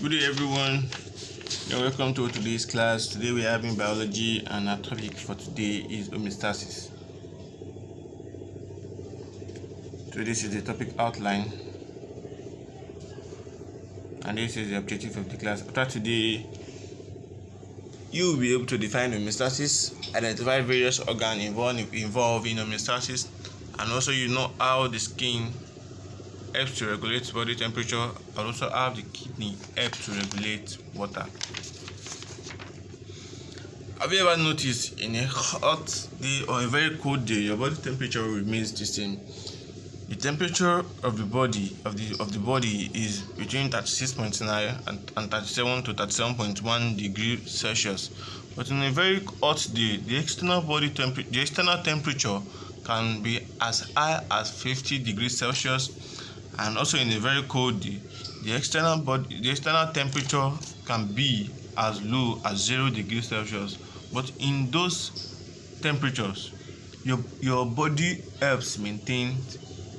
Good day, everyone. You're welcome to today's class. Today we're having biology, and our topic for today is homeostasis. So this is the topic outline, and this is the objective of the class. After today, you will be able to define homeostasis, identify various organs involved in homeostasis, and also you know how the skin helps to regulate body temperature, and also how the kidney helps to regulate water. Have you ever noticed in a hot day or a very cold day, your body temperature remains the same? The temperature of the body is between 36.9 and 37 to 37.1 degrees Celsius. But in a very hot day, the external temperature can be as high as 50 degrees Celsius. And also in a very cold day, the external temperature can be as low as 0 degrees Celsius. But in those temperatures, your body helps maintain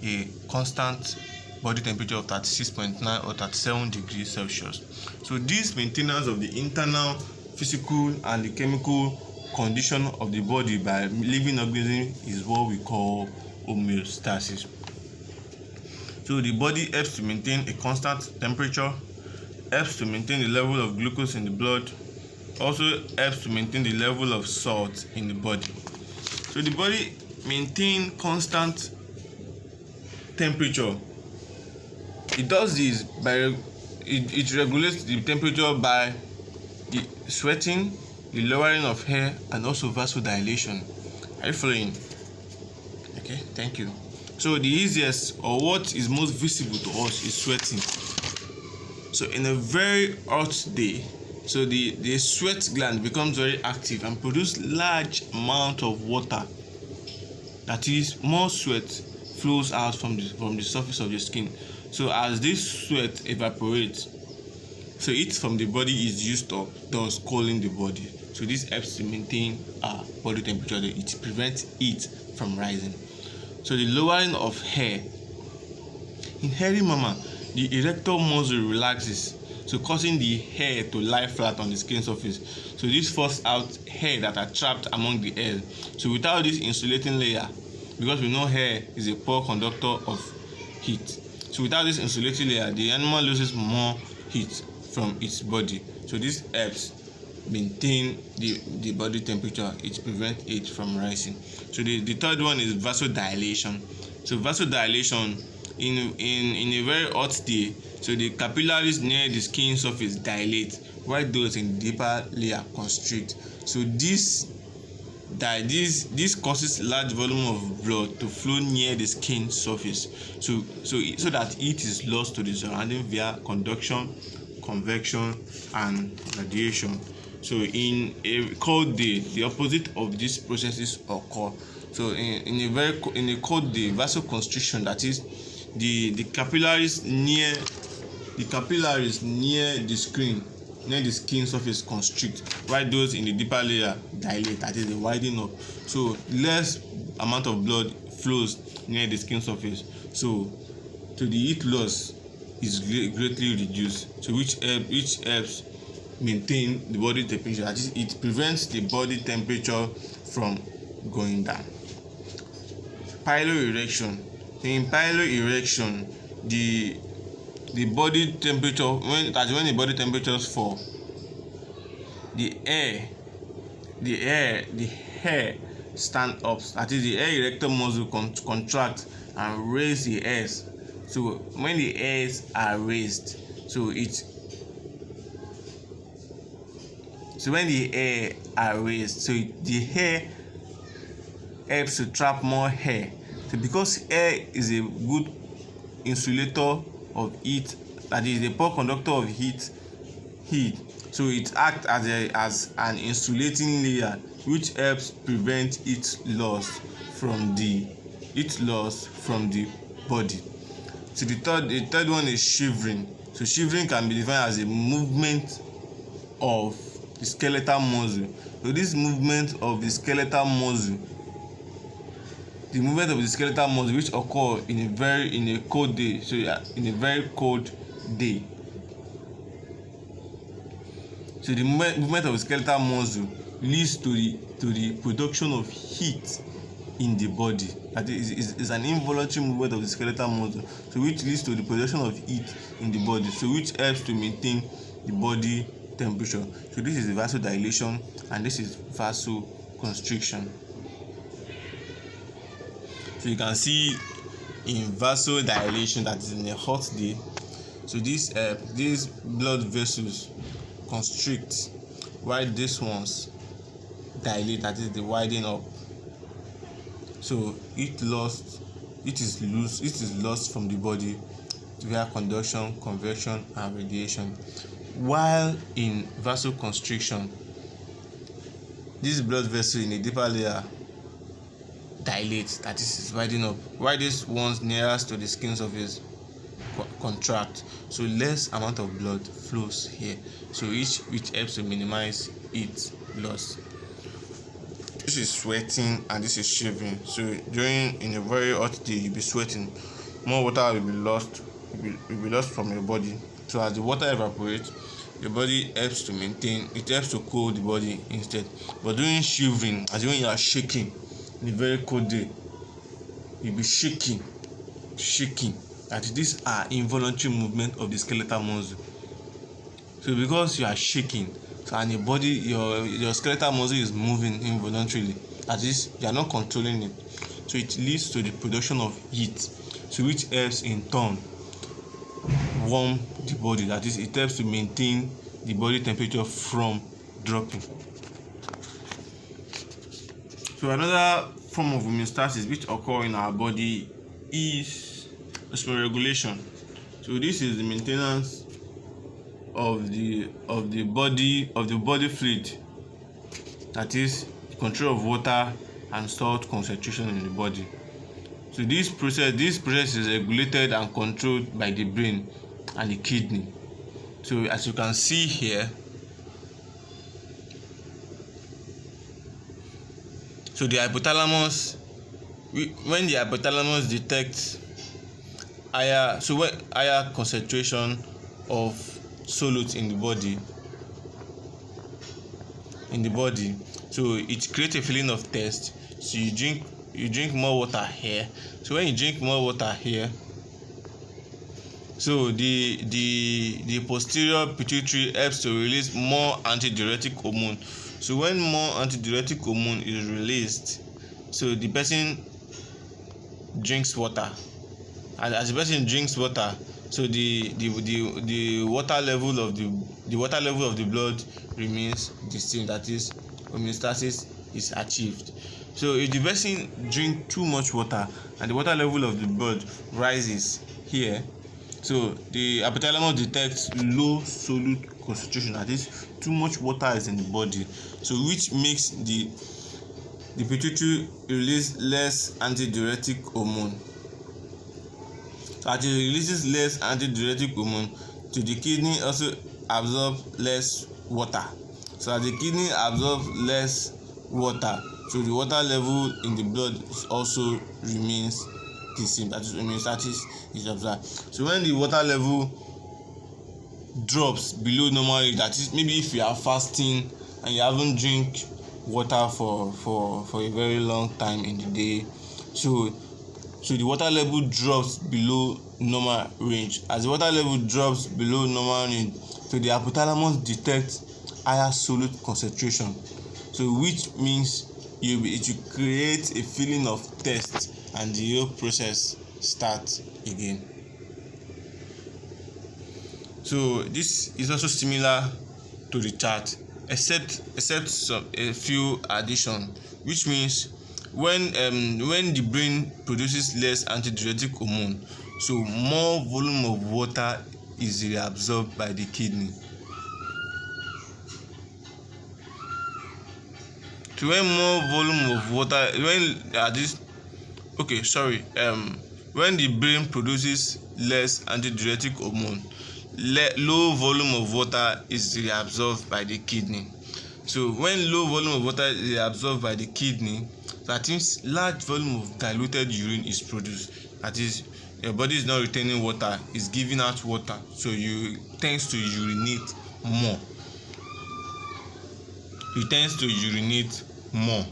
a constant body temperature of 36.9 or 37 degrees Celsius. So this maintenance of the internal physical and the chemical condition of the body by living organism is what we call homeostasis. So the body helps to maintain a constant temperature, helps to maintain the level of glucose in the blood, also helps to maintain the level of salt in the body. So the body maintains constant temperature. It does this by it regulates the temperature by the sweating, the lowering of hair, and also vasodilation. Are you following? Okay, thank you. So the easiest, or what is most visible to us, is sweating. So in a very hot day, so the sweat gland becomes very active and produce large amount of water. That is, more sweat flows out from the surface of the skin. So as this sweat evaporates, so heat from the body is used up, thus cooling the body. So this helps to maintain our body temperature. It prevents heat from rising. So the lowering of hair. In hairy mama, the erector muscle relaxes, so causing the hair to lie flat on the skin surface. So this forces out hair that are trapped among the hair. So without this insulating layer, because we know hair is a poor conductor of heat, so without this insulating layer, the animal loses more heat from its body. So this helps maintain the body temperature. It prevents it from rising. So the third one is vasodilation. So vasodilation, in a very hot day, so the capillaries near the skin surface dilate, while those in the deeper layer constrict. So this causes large volume of blood to flow near the skin surface, so that heat is lost to the surrounding via conduction, convection, and radiation. So in a cold day, the opposite of these processes occur. So in a cold day, vasoconstriction, that is, the capillaries near the skin surface constrict, while those in the deeper layer dilate, that is, they widen up. So less amount of blood flows near the skin surface. So the heat loss is greatly reduced. So which helps maintain the body temperature. That is, it prevents the body temperature from going down. Piloerection. In piloerection, the body temperature, when the body temperatures fall, the hair stand up. That is, the hair erector muscle contract and raise the hairs. So when the hairs are raised, when the hair are raised, so the hair helps to trap more hair. So because hair is a good insulator of heat, that is, a poor conductor of heat, so it acts as an insulating layer, which helps prevent heat loss from the body. So the third one is shivering. So shivering can be defined as a movement of the skeletal muscle. So this movement of the skeletal muscle, which occur in a cold day, so in a very cold day, So the movement of the skeletal muscle leads to the production of heat in the body. That is an involuntary movement of the skeletal muscle, so which leads to the production of heat in the body, so which helps to maintain the body temperature. So this is the vasodilation and this is vasoconstriction. So you can see in vasodilation, that is in a hot day, so these blood vessels constrict while these ones dilate, that is the widen up. So it is lost from the body via conduction, convection and radiation. While in vasoconstriction, this blood vessel in a deeper layer dilates, that is widening up, while these ones nearest to the skin surface contract, so less amount of blood flows here, so which helps to minimize heat loss. This is sweating and this is shivering. So in a very hot day, you'll be sweating, more water will be lost from your body. So as the water evaporates, your body helps to cool the body instead. But during shivering, as when you are shaking in a very cold day, you'll be shaking. That these are involuntary movement of the skeletal muscle. So because you are shaking, so and your body, your skeletal muscle is moving involuntarily, at least you are not controlling it, so it leads to the production of heat, so which helps in turn warm the body, that is, it helps to maintain the body temperature from dropping. So another form of homeostasis which occur in our body is osmoregulation. So this is the maintenance of the body fluid, that is the control of water and salt concentration in the body. So this process is regulated and controlled by the brain and the kidney. So as you can see here, so the hypothalamus, when the hypothalamus detects higher concentration of solute in the body, so it creates a feeling of thirst. So you drink more water here. So when you drink more water here, so the posterior pituitary helps to release more antidiuretic hormone. So when more antidiuretic hormone is released, so the person drinks water, and as the person drinks water, so the water level of the blood remains the same, that is homeostasis is achieved. So if the person drink too much water and the water level of the blood rises here, so the hypothalamus detects low solute concentration, that is too much water is in the body, so which makes the pituitary release less antidiuretic hormone. So as it releases less antidiuretic hormone, so the kidney also absorb less water. So as the kidney absorbs less water, so the water level in the blood also remains the same, that is homeostasis is observed. So when the water level drops below normal range, that is maybe if you are fasting and you haven't drink water for a very long time in the day, so the water level drops below normal range. As the water level drops below normal range, so the hypothalamus detects higher solute concentration, so which means it will create a feeling of thirst and the whole process starts again. So this is also similar to the chart, except a few addition, which means when the brain produces less antidiuretic hormone, so more volume of water is reabsorbed by the kidney. So when more volume of water, when the brain produces less antidiuretic hormone, low volume of water is reabsorbed by the kidney. So when low volume of water is reabsorbed by the kidney, that means large volume of diluted urine is produced. That is, your body is not retaining water, it's giving out water, so you tends to urinate more. he tends to urinate more.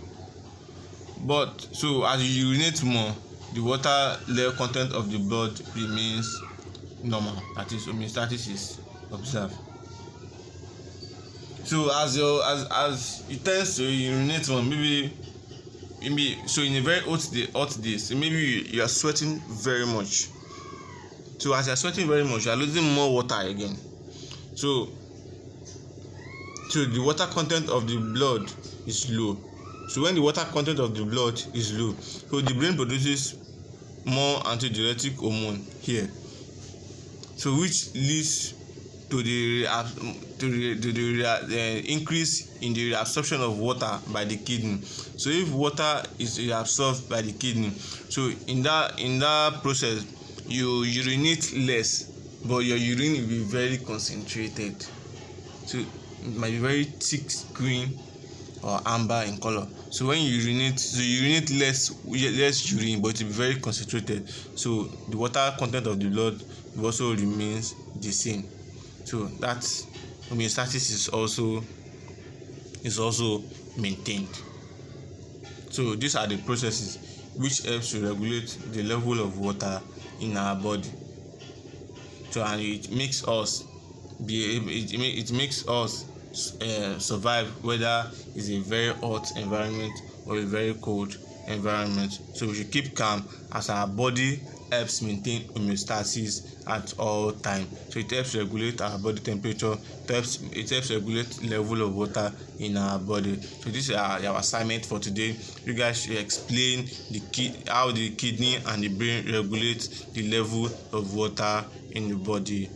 But so as you urinate more, the water level content of the blood remains normal, that is homeostasis is observed. So as you tends to urinate more, maybe so in a very hot day, so maybe you are sweating very much. So as you are sweating very much, you are losing more water again. So the water content of the blood is low. So when the water content of the blood is low, so the brain produces more antidiuretic hormone here, so which leads to the increase in the reabsorption of water by the kidney. So if water is reabsorbed by the kidney, so in that process you urinate less, but your urine will be very concentrated. So it might be very thick green or amber in color. So when you urinate less urine, but it will be very concentrated. So the water content of the blood also remains the same. So that homeostasis is also maintained. So these are the processes which helps to regulate the level of water in our body. So and it makes us survive whether it's a very hot environment or a very cold environment. So we should keep calm as our body helps maintain homeostasis at all time. So it helps regulate our body temperature, it helps regulate level of water in our body. So this is our assignment for today. You guys should explain how the kidney and the brain regulate the level of water in the body.